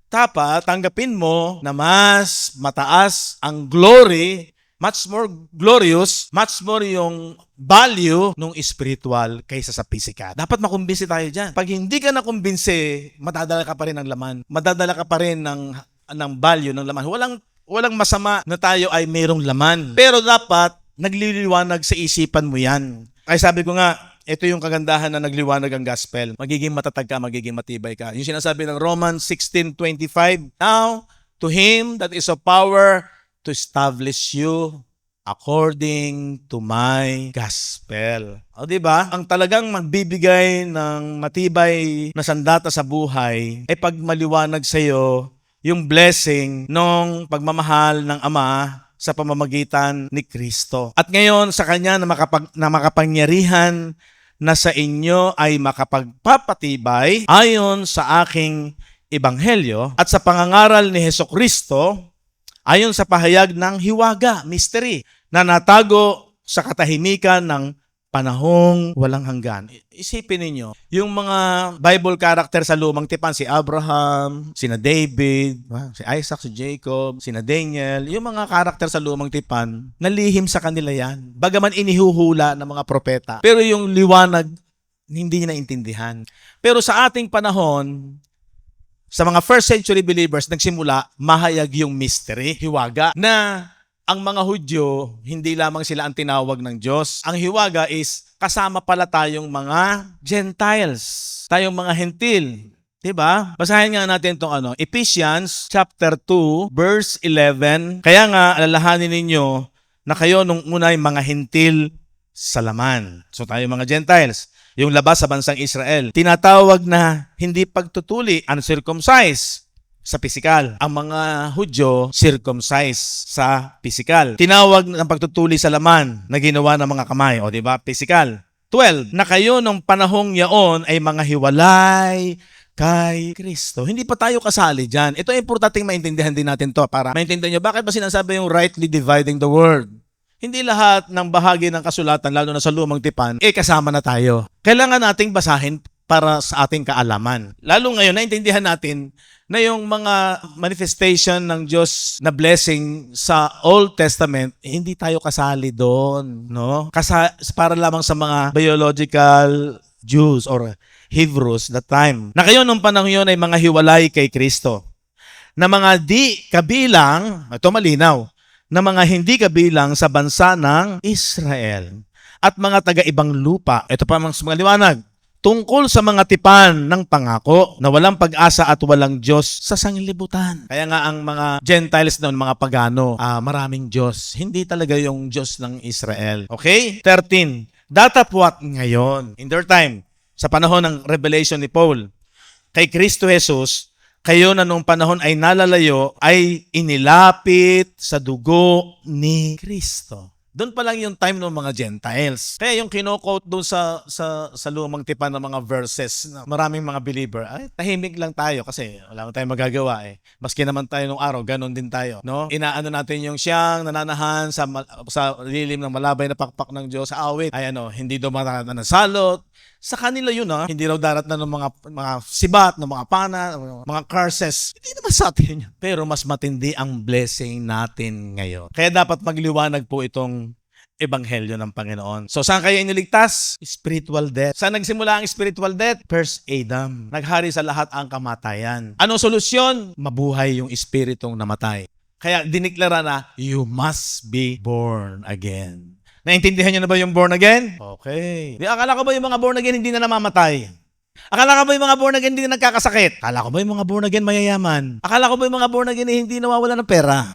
Dapat tanggapin mo na mas mataas ang glory, much more glorious, much more yung value ng spiritual kaysa sa physical. Dapat makumbinsi tayo dyan. Pag hindi ka nakumbinsi, madadala ka pa rin ng laman. Madadala ka pa rin ng value ng laman. Walang masama na tayo ay mayroong laman. Pero dapat nagliliwanag sa isipan mo yan. Kaya sabi ko nga, ito yung kagandahan na nagliwanag ang gospel. Magiging matatag ka, magiging matibay ka. Yung sinasabi ng Romans 16:25, Now, to Him that is of power to establish you according to my gospel. O diba? Ang talagang magbibigay ng matibay na sandata sa buhay ay pag maliwanag sa iyo yung blessing ng pagmamahal ng Ama sa pamamagitan ni Kristo. At ngayon sa Kanya na makapangyarihan na sa inyo ay makapagpapatibay ayon sa aking ebanghelyo at sa pangangaral ni Hesukristo ayon sa pahayag ng hiwaga, mystery, na natago sa katahimikan ng panahong walang hanggan. Isipin ninyo, yung mga Bible character sa lumang tipan, si Abraham, sina David, si Isaac, si Jacob, sina Daniel, yung mga character sa lumang tipan, nalihim sa kanila yan. Bagaman inihuhula ng mga propeta. Pero yung liwanag, hindi niya naintindihan. Pero sa ating panahon, sa mga first century believers, nagsimula, mahayag yung mystery, hiwaga, na ang mga Hudyo, hindi lamang sila ang tinawag ng Diyos. Ang hiwaga is, kasama pala tayong mga Gentiles, tayong mga Hentil. Diba? Basahin nga natin itong Ephesians chapter 2, verse 11. Kaya nga, alalahanin ninyo na kayo nung unay mga Hentil sa laman. So tayo mga Gentiles. Yung labas sa bansang Israel. Tinatawag na hindi pagtutuli, uncircumcised sa pisikal. Ang mga Hudyo, circumcised sa pisikal. Tinawag ng pagtutuli sa laman na ginawa ng mga kamay. O diba? Pisikal. 12. Na kayo nung panahong yaon ay mga hiwalay kay Kristo. Hindi pa tayo kasali dyan. Ito ay importanteng maintindihan din natin to para maintindihan nyo bakit ba sinasabi yung rightly dividing the word. Hindi lahat ng bahagi ng kasulatan, lalo na sa lumang tipan, kasama na tayo. Kailangan nating basahin para sa ating kaalaman. Lalo ngayon, naintindihan natin na yung mga manifestation ng Diyos na blessing sa Old Testament, hindi tayo kasali doon. No? Para lamang sa mga biological Jews or Hebrews that time. Na kayo nung panahon yun ay mga hiwalay kay Kristo. Na mga di kabilang, ito malinaw, na mga hindi kabilang sa bansa ng Israel at mga taga-ibang lupa. Ito pa mga liwanag. Tungkol sa mga tipan ng pangako na walang pag-asa at walang Diyos sa sanglibutan. Kaya nga ang mga Gentiles noon, mga pagano, maraming Diyos. Hindi talaga yung Diyos ng Israel. Okay? 13. Datapwat ngayon, in their time, sa panahon ng revelation ni Paul, kay Kristo Jesus, kayo na nung panahon ay nalalayo, ay inilapit sa dugo ni Kristo. Doon pa lang yung time ng mga Gentiles. Kaya yung kino-quote doon sa lumang tipan ng mga verses, na maraming mga believer, ay tahimik lang tayo kasi wala naman tayong magagawa eh. Maski naman tayo nung araw, ganun din tayo. No? Inaano natin yung siyang nananahan sa lilim ng malabay na pakpak ng Diyos sa awit. Ay hindi dumaratan ng salot. Sa kanila yun hindi raw darat na ng mga sibat, ng mga pana, mga curses. Hindi naman sa atin yun. Pero mas matindi ang blessing natin ngayon. Kaya dapat magliwanag po itong ebanghelyo ng Panginoon. So saan kayo iniligtas? Spiritual death. Saan nagsimula ang spiritual death? First Adam. Naghari sa lahat ang kamatayan. Anong solusyon? Mabuhay yung espiritong namatay. Kaya diniklara na, you must be born again. Naintindihan niyo na ba yung born again? Okay. Di akala ko ba yung mga born again hindi na namamatay? Akala ko ba yung mga born again hindi nagkakasakit? Akala ko ba yung mga born again mayayaman? Akala ko ba yung mga born again hindi nawawala ng pera?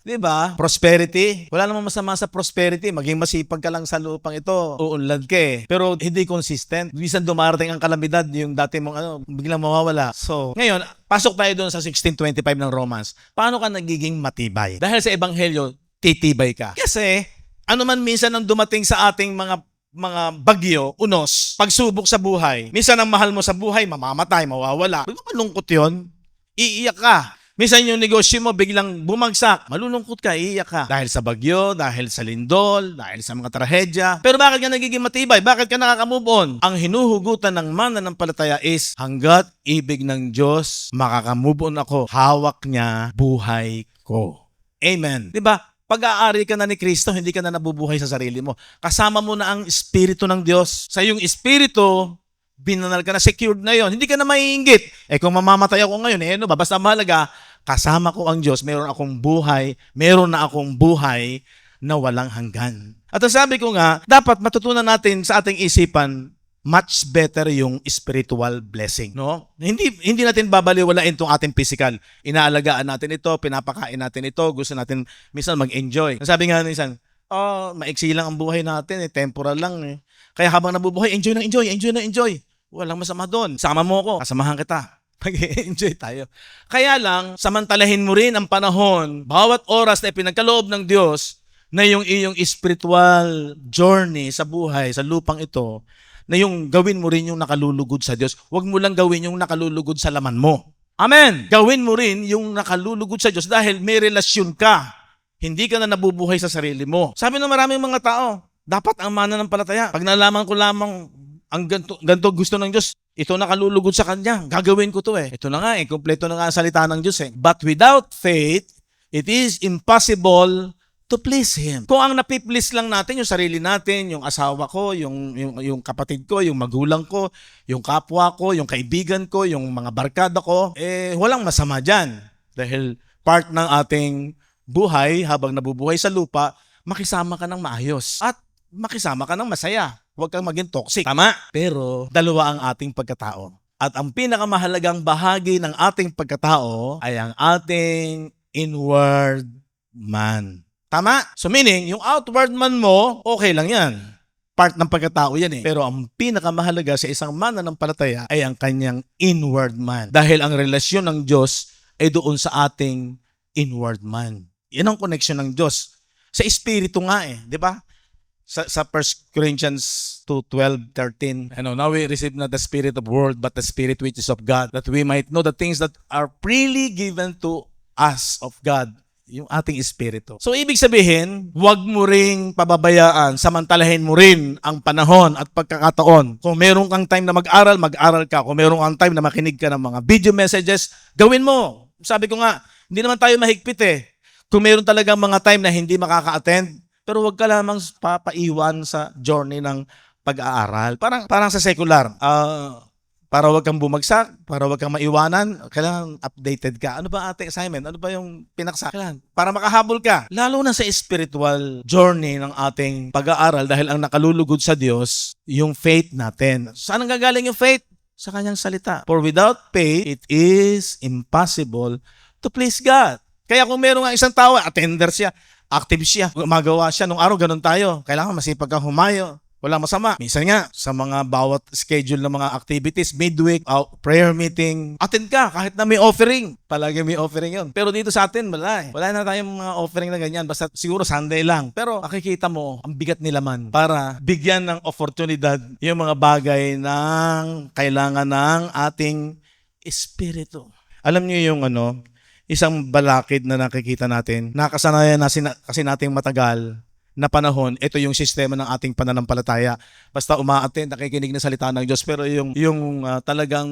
Di ba? Prosperity. Wala namang masama sa prosperity. Maging masipag ka lang sa lupang ito. Uunlad ka eh. Pero hindi consistent. Minsan dumarating ang kalamidad, yung dati mong biglang mawawala. So, ngayon, pasok tayo doon sa 16:25 ng Romans. Paano ka nagiging matibay? Dahil sa Ebanghelyo, titibay ka. Kasi, ano man minsan ang dumating sa ating mga bagyo, unos, pagsubok sa buhay. Minsan ang mahal mo sa buhay, mamamatay, mawawala. Di ba malungkot yun? Iiyak ka. Minsan yung negosyo mo biglang bumagsak, malulungkot ka, iiyak ka. Dahil sa bagyo, dahil sa lindol, dahil sa mga trahedya. Pero bakit ka nagiging matibay? Bakit ka nakaka-move on? Ang hinuhugutan ng mananampalataya is, hanggat ibig ng Diyos, makaka-move on ako. Hawak niya buhay ko. Amen. Diba? Pag-aari ka na ni Kristo, hindi ka na nabubuhay sa sarili mo. Kasama mo na ang Espiritu ng Diyos. Sa iyong Espiritu, binanal ka na, secured na yon. Hindi ka na maiinggit. Kung mamamatay ako ngayon, basta mahalaga, kasama ko ang Diyos, meron na akong buhay na walang hanggan. At ang sabi ko nga, dapat matutunan natin sa ating isipan, much better yung spiritual blessing, no? Hindi natin babaliwalain itong ating physical. Inaalagaan natin ito, pinapakain natin ito, gusto natin minsan mag-enjoy. Sabi nga minsan, maiksi lang ang buhay natin, temporal lang eh. Kaya habang nabubuhay, enjoy. Walang masama doon. Sama mo ako, kasamahan kita. Mag-enjoy tayo. Kaya lang, samantalahin mo rin ang panahon, bawat oras na pinagkaloob ng Diyos, na yung iyong spiritual journey sa buhay, sa lupang ito, na yung gawin mo rin yung nakalulugod sa Diyos. Huwag mo lang gawin yung nakalulugod sa laman mo. Amen! Gawin mo rin yung nakalulugod sa Diyos dahil may relasyon ka. Hindi ka na nabubuhay sa sarili mo. Sabi ng maraming mga tao, dapat ang mananampalataya. Pag nalaman ko lamang ang ganito gusto ng Diyos, ito nakalulugod sa Kanya. Gagawin ko to eh. Ito na nga eh, kumpleto na nga ang salita ng Diyos eh. But without faith, it is impossible to please Him. Kung ang napiplease lang natin, yung sarili natin, yung asawa ko, yung kapatid ko, yung magulang ko, yung kapwa ko, yung kaibigan ko, yung mga barkada ko, walang masama dyan. Dahil part ng ating buhay, habang nabubuhay sa lupa, makisama ka ng maayos. At makisama ka ng masaya. Huwag kang maging toxic. Tama? Pero dalawa ang ating pagkatao. At ang pinakamahalagang bahagi ng ating pagkatao ay ang ating inward man. Tama? So meaning, yung outward man mo, okay lang yan. Part ng pagkatao yan eh. Pero ang pinakamahalaga sa isang mananampalataya ay ang kanyang inward man. Dahil ang relasyon ng Diyos ay doon sa ating inward man. Yan ang connection ng Diyos. Sa Espiritu nga eh. Di ba? Sa 1 Corinthians 2:12-13, now we receive not the spirit of world, but the spirit which is of God, that we might know the things that are freely given to us of God, yung ating espiritu. So, ibig sabihin, huwag mo ring pababayaan, samantalahin mo rin ang panahon at pagkakataon. Kung meron kang time na mag-aral ka. Kung meron kang time na makinig ka ng mga video messages, gawin mo. Sabi ko nga, hindi naman tayo mahigpit eh. Kung meron talagang mga time na hindi makaka-attend, pero huwag ka lamang papaiwan sa journey ng pag-aaral. Parang sa secular. Para huwag kang bumagsak, para huwag kang maiwanan, kailangan updated ka. Ano ba ating assignment? Ano ba yung pinaksakilan? Para makahabol ka. Lalo na sa spiritual journey ng ating pag-aaral dahil ang nakalulugod sa Diyos, yung faith natin. Saan ang gagaling yung faith? Sa kanyang salita. For without faith, it is impossible to please God. Kaya kung meron nga isang tao, attender siya, active siya, gumagawa siya. Nung araw, ganun tayo. Kailangan masipag kang humayo. Wala masama. Minsan nga, sa mga bawat schedule ng mga activities, midweek, prayer meeting, attend ka kahit na may offering. Palagi may offering yon. Pero dito sa atin, wala eh. Wala na tayong mga offering na ganyan. Basta siguro Sunday lang. Pero makikita mo, ang bigat nila man para bigyan ng oportunidad yung mga bagay ng kailangan ng ating espiritu. Alam niyo yung isang balakid na nakikita natin, nakasanayan kasi nating matagal na panahon, ito yung sistema ng ating pananampalataya. Basta umaattend, nakikinig ng salita ng Diyos, pero yung talagang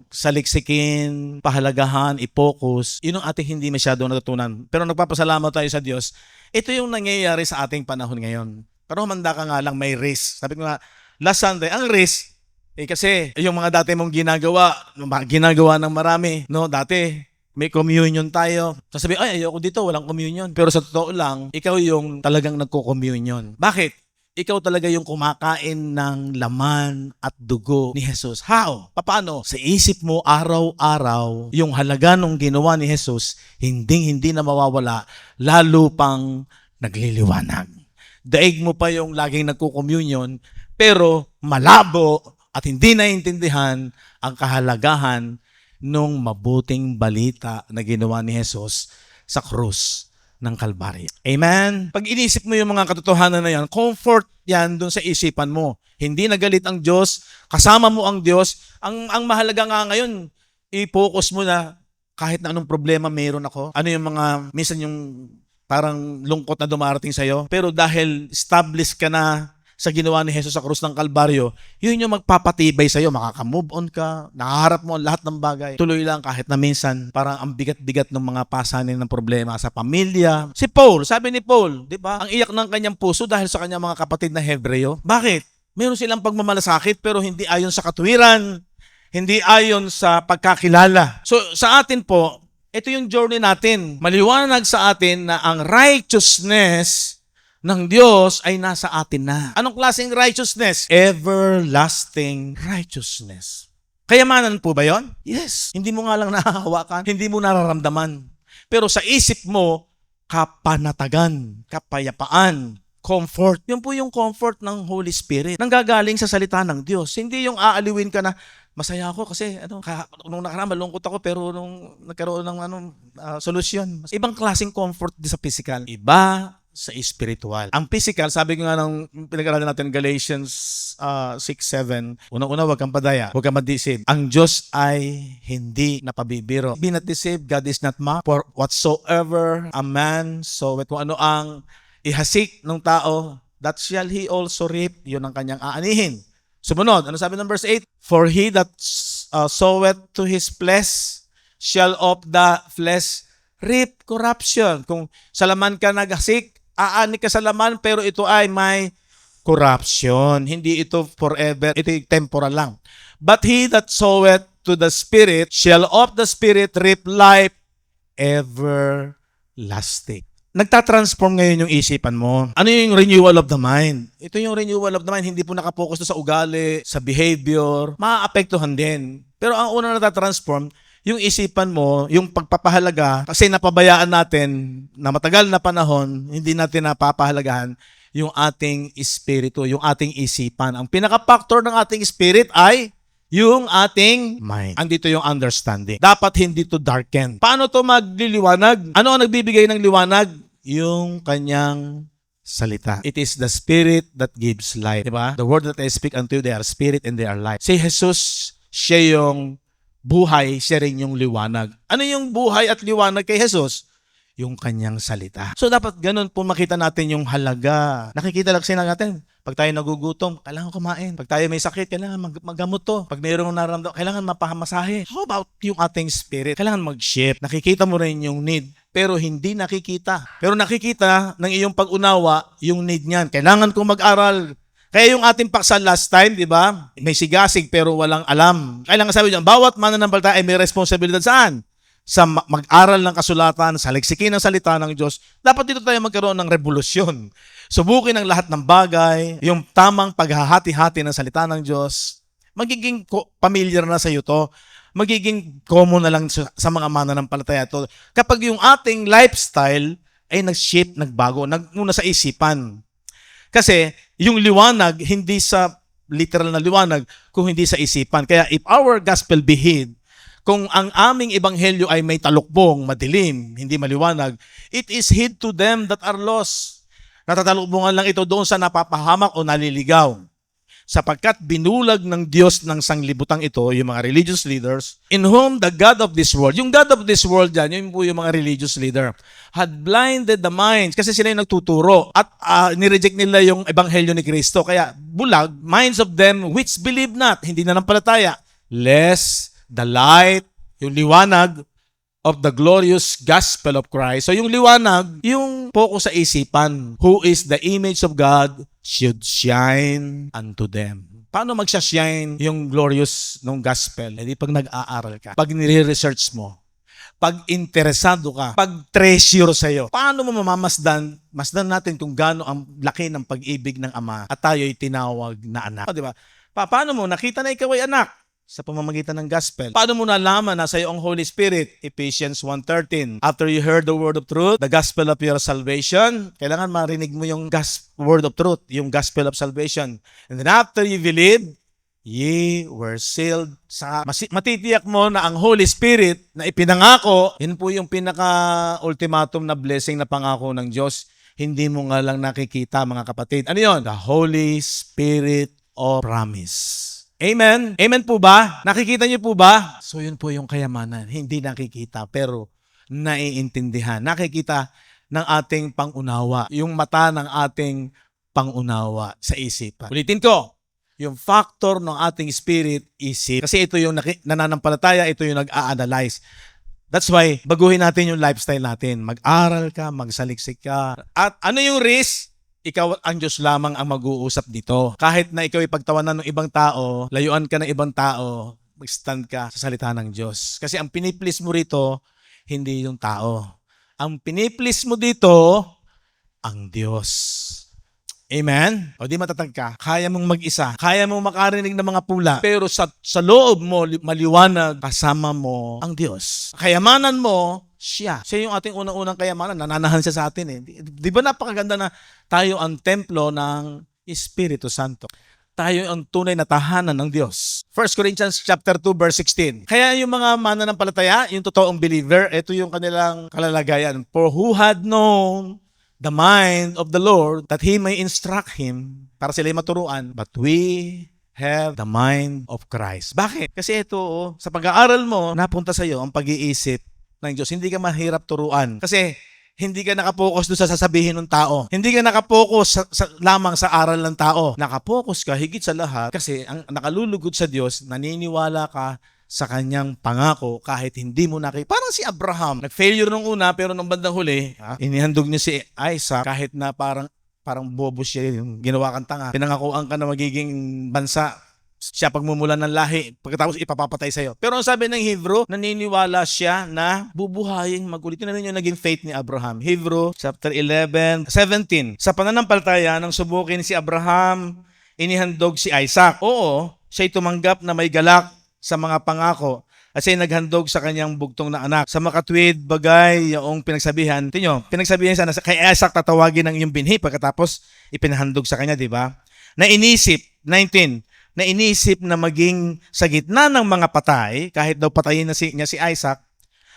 saliksikin, pahalagahan, i-focus, yun ang ating hindi masyado natutunan. Pero nagpapasalamat tayo sa Diyos. Ito yung nangyayari sa ating panahon ngayon. Pero humanda ka nga lang, may risk. Sabi ko nga, last Sunday, ang risk, kasi yung mga dati mong ginagawa ng marami, dati, may communion tayo. Sasabihin, ayoko dito, walang communion. Pero sa totoo lang, ikaw yung talagang nagko-communion. Bakit? ikaw talaga yung kumakain ng laman at dugo ni Jesus. How? Paano? Sa isip mo araw-araw, yung halaga ng ginawa ni Jesus, hindi na mawawala, lalo pang nagliliwanag. Daig mo pa yung laging nagko-communion, pero malabo at hindi naintindihan ang kahalagahan ng mabuting balita na ginawa ni Jesus sa krus ng Kalbaryo. Amen? Pag inisip mo yung mga katotohanan na yan, comfort yan dun sa isipan mo. Hindi nagalit ang Diyos, kasama mo ang Diyos. Ang mahalaga nga ngayon, i-focus mo na kahit na anong problema mayroon ako. Ano yung mga, minsan yung parang lungkot na dumarating sa'yo. Pero dahil established ka na sa ginawa ni Jesus sa krus ng Kalbaryo, yun yung magpapatibay sa'yo. Makaka-move on ka, nakaharap mo ang lahat ng bagay. Tuloy lang kahit na minsan, parang ang bigat-bigat ng mga pasanin ng problema sa pamilya. Si Paul, sabi ni Paul, di ba? Ang iyak ng kanyang puso dahil sa kanyang mga kapatid na Hebreo. Bakit? Meron silang pagmamalasakit pero hindi ayon sa katuwiran, hindi ayon sa pagkakilala. So sa atin po, ito yung journey natin. Maliwanag sa atin na ang righteousness ng Diyos ay nasa atin na. Anong klaseng righteousness? Everlasting righteousness. Kayamanan po ba yon? Yes. Hindi mo nga lang nahahawakan, hindi mo nararamdaman. Pero sa isip mo, kapanatagan, kapayapaan, comfort. Yun po yung comfort ng Holy Spirit. Nanggagaling sa salita ng Diyos. Hindi yung aaliwin ka na, masaya ako kasi nung nakaraan malungkot ako pero nung nagkaroon ng solusyon. Ibang klaseng comfort sa physical. Iba sa spiritual. Ang physical, sabi ko nga nung pinag-aralan natin Galatians 6:7, unang-una, huwag kang padaya, huwag kang ma-deceive. Ang Diyos ay hindi napabibiro. Be not deceived, God is not mocked. For whatsoever a man soweth, kung ano ang ihasik ng tao, that shall he also reap. Yun ang kanyang aanihin. Sumunod, ano sabi ng verse 8? For he that soweth to his flesh shall of the flesh reap corruption. Kung sa laman ka naghasik, aani ka sa laman, pero ito ay may corruption. Hindi ito forever, ito temporal lang. But he that soweth to the Spirit shall of the Spirit reap life everlasting. Nagtatransform ngayon yung isipan mo. Ano yung renewal of the mind? Ito yung renewal of the mind, hindi po nakapokus sa ugali, sa behavior, maaapektuhan din. Pero ang una na natatransform, yung isipan mo, yung pagpapahalaga, kasi napabayaan natin na matagal na panahon, hindi natin napapahalagahan yung ating espiritu, yung ating isipan. Ang pinaka-factor ng ating spirit ay yung ating mind. Andito yung understanding. Dapat hindi to darken. Paano to magliliwanag? Ano ang nagbibigay ng liwanag? Yung kanyang salita. It is the Spirit that gives light. Diba? The word that I speak unto you, they are spirit and they are light. Si Jesus, siya yung buhay, siya rin yung liwanag. Ano yung buhay at liwanag kay Jesus? Yung kanyang salita. So dapat ganun po makita natin yung halaga. Nakikita lang sila natin. Pag tayo nagugutom, kailangan kumain. Pag tayo may sakit, kailangan maggamot to. Pag mayroong nararamdaman, kailangan mapahamasahe. How about yung ating spirit? Kailangan mag-shift. Nakikita mo rin yung need, pero hindi nakikita. Pero nakikita ng iyong pag-unawa yung need niyan. Kailangan kong mag-aral. Kaya yung ating paksa last time, di ba? May sigasig pero walang alam. Kailangan sabi niyo, bawat mananampalataya ay may responsibilidad saan? Sa mag-aral ng kasulatan, sa leksikin ng salita ng Diyos. Dapat dito tayo magkaroon ng revolusyon. Subukin ang lahat ng bagay, yung tamang paghahati-hati ng salita ng Diyos. Magiging familiar na sa iyo to. Magiging common na lang sa mga mananampalataya to. Kapag yung ating lifestyle ay nag-shape, nagbago, muna sa isipan. Kasi yung liwanag, hindi sa literal na liwanag, kung hindi sa isipan. Kaya if our gospel be hid, kung ang aming ebanghelyo ay may talukbong, madilim, hindi maliwanag, it is hid to them that are lost. Natatalukbungan lang ito doon sa napapahamak o naliligaw. Sapagkat binulag ng Diyos ng sanglibutang ito, yung mga religious leaders, in whom the God of this world, yung God of this world dyan, yun po yung mga religious leader, had blinded the minds, kasi sila yung nagtuturo, at nireject nila yung ebanghelyo ni Kristo. Kaya bulag, minds of them which believe not, hindi na nampalataya, lest the light, yung liwanag of the glorious gospel of Christ. So yung liwanag, yung focus sa isipan, who is the image of God, should shine unto them. Paano magsha-shine yung glorious ng gospel? Hindi pag nag-aaral ka, pag nire-research mo, pag interesado ka, pag treasure sa'yo. Paano mo mamamasdan? Masdan natin kung gaano ang laki ng pag-ibig ng Ama at tayo'y tinawag na anak. O, di ba? Paano mo nakita na ikaw ay anak? Sa pamamagitan ng gospel. Paano mo nalaman na sa iyo ang Holy Spirit? Ephesians 1:13. After you heard the word of truth, the gospel of your salvation, kailangan marinig mo yung word of truth, yung gospel of salvation. And then after you believe, ye were sealed. Matitiyak mo na ang Holy Spirit na ipinangako, yun po yung pinaka-ultimatum na blessing na pangako ng Diyos. Hindi mo nga lang nakikita, mga kapatid. Ano yun? The Holy Spirit of promise. Amen? Amen po ba? Nakikita niyo po ba? So yun po yung kayamanan. Hindi nakikita pero naiintindihan. Nakikita ng ating pangunawa. Yung mata ng ating pangunawa sa isipan. Ulitin ko. Yung factor ng ating spirit, isip. Kasi ito yung nananampalataya, ito yung nag-a-analyze. That's why, baguhin natin yung lifestyle natin. Mag-aral ka, magsaliksik ka. At ano yung risk? Ikaw ang Diyos lamang ang mag-uusap dito. Kahit na ikaw ipagtawanan ng ibang tao, layuan ka ng ibang tao, mag-stand ka sa salita ng Diyos. Kasi ang piniplis mo rito, hindi yung tao. Ang piniplis mo dito, ang Diyos. Amen? O di matatag ka, kaya mong mag-isa, kaya mong makarinig ng mga pula, pero sa loob mo, maliwanag, kasama mo ang Diyos. Kayamanan mo, siya. Siya yung ating unang-unang kayamanan, nananahan siya sa atin eh. Di ba napakaganda na tayo ang templo ng Espiritu Santo? Tayo ang tunay na tahanan ng Diyos. 1 Corinthians chapter 2 verse 16. Kaya yung mga mananampalataya, yung totoong believer, ito yung kanilang kalalagayan. For who had known the mind of the Lord that He may instruct him para sila'y maturuan, but we have the mind of Christ. Bakit? Kasi ito, sa pag-aaral mo, napunta sa iyo ang pag-iisip ng Diyos. Hindi ka mahirap turuan. Kasi hindi ka nakapokus doon sa sasabihin ng tao. Hindi ka nakapokus lamang sa aral ng tao. Nakapokus ka higit sa lahat kasi ang nakalulugod sa Diyos, naniniwala ka sa kanyang pangako kahit hindi mo nakita. Parang si Abraham, nag-failure nung una pero nung bandang huli, inihandog niya si Isaac kahit na parang bobo siya, yung ginawa kang tanga. Pinangakuan ka na magiging bansa, siya pagmumulan ng lahi, pagkatapos ipapapatay sa'yo. Pero ang sabi ng Hebrew, naniniwala siya na bubuhayin magulit. Yun na yung naging faith ni Abraham. Hebrew chapter 11:17. Sa pananampalataya, nang subukin si Abraham, inihandog si Isaac. Oo, siya'y tumanggap na may galak sa mga pangako at siya'y naghandog sa kanyang bugtong na anak. Sa makatwid bagay yung pinagsabihan, pinagsabihan sana kay Isaac tatawagin ng iyong binhi pagkatapos ipinahandog sa kanya, di ba? Na inisip, 19, na inisip na maging sa gitna ng mga patay, kahit daw patayin na niya si Isaac,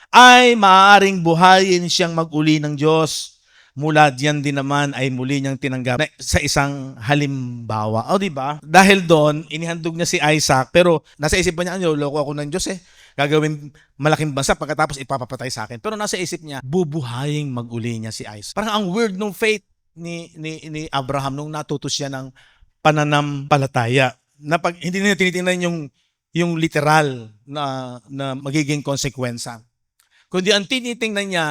ay maaaring buhayin siyang mag-uli ng Diyos. Mula diyan din naman ay muli niyang tinanggap sa isang halimbawa. O di ba? Dahil doon, inihandog niya si Isaac, pero nasa isip niya, loko ako ng Diyos eh. Gagawin malaking bansa pagkatapos ipapapatay sa akin. Pero nasa isip niya, bubuhayin mag-uli niya si Isaac. Parang ang weird nung faith ni Abraham nung natuto siya ng pananampalataya. Na pag hindi niya tinitingnan yung literal na magiging konsekwensya. Kundi ang tinitingnan niya,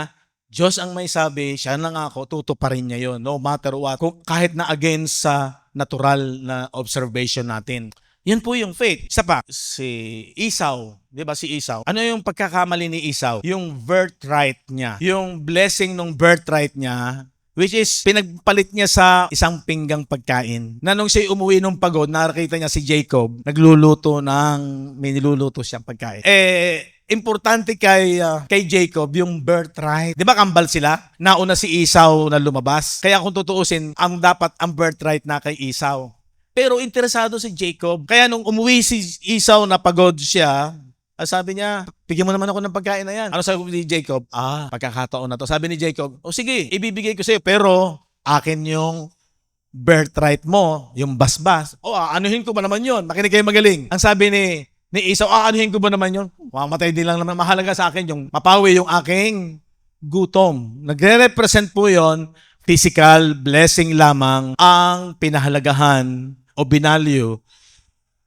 Diyos ang may sabi, siya na nga ako, tutuparin niya yon, no matter what. Kahit na against sa natural na observation natin. Yan po yung faith. Isa pa, si Esau, di ba si Esau? Ano yung pagkakamali ni Esau? Yung birthright niya. Yung blessing ng birthright niya, which is pinagpalit niya sa isang pinggang pagkain. Na nung siya umuwi ng pagod, nakakita niya si Jacob, may niluluto siyang pagkain. Importante kay Jacob yung birthright. 'Di ba kambal sila? Nauna si Esau na lumabas. Kaya kung tutuusin, ang birthright na kay Esau. Pero interesado si Jacob. Kaya nung umuwi si Esau na pagod siya, sabi niya, bigyan mo naman ako ng pagkain na yan. Ano sabi ni Jacob? Pagkakataon na to. Sabi ni Jacob, sige, ibibigay ko sa'yo, pero akin yung birthright mo, yung basbas. Anuhin ko ba naman yun? Makinig kayo magaling. Ang sabi ni Esau, anuhin ko ba naman yun? Mamatay din lang naman. Mahalaga sa akin yung mapawi yung aking gutom. Nagre-represent po yon physical blessing lamang ang pinahalagahan o binalyo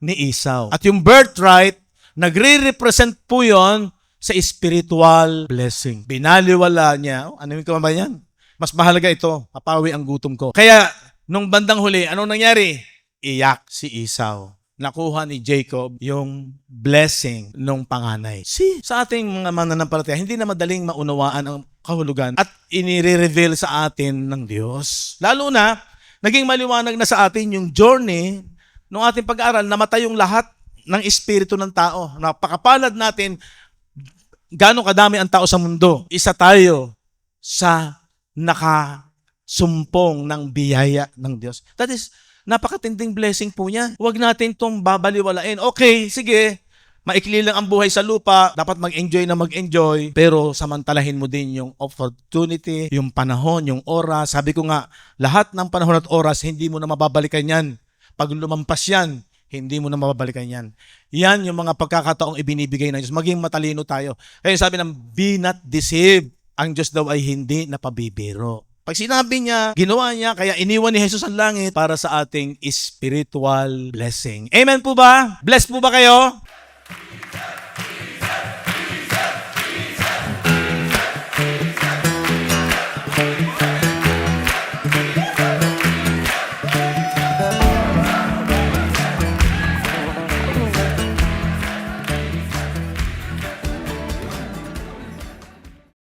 ni Esau. At yung birthright, nagre-represent po yon sa spiritual blessing. Binaliwala niya, anuhin ko ba yan? Mas mahalaga ito, mapawi ang gutom ko. Kaya, nung bandang huli, anong nangyari? Iyak si Esau. nakuha ni Jacob yung blessing ng panganay. Sa ating mga mananampalataya, hindi na madaling maunawaan ang kahulugan at inire-reveal sa atin ng Diyos. Lalo na, naging maliwanag na sa atin yung journey ng ating pag-aaral, namatay yung lahat ng espiritu ng tao. Napakapalad natin, gano'ng kadami ang tao sa mundo. Isa tayo sa nakasumpong ng biyaya ng Diyos. That is, napakatinding blessing po niya. Huwag natin itong babaliwalain. Okay, sige, maikli lang ang buhay sa lupa, dapat mag-enjoy na mag-enjoy, pero samantalahin mo din yung opportunity, yung panahon, yung oras. Sabi ko nga, lahat ng panahon at oras, hindi mo na mababalikan yan. Pag lumampas yan, hindi mo na mababalikan yan. Yan yung mga pagkakataong ibinibigay ng Diyos. Maging matalino tayo. Kaya sabi ng, be not deceived. Ang Diyos daw ay hindi napabibiro. Pag sinabi niya, ginawa niya, kaya iniwan ni Jesus ang langit para sa ating spiritual blessing. Amen po ba? Bless po ba kayo?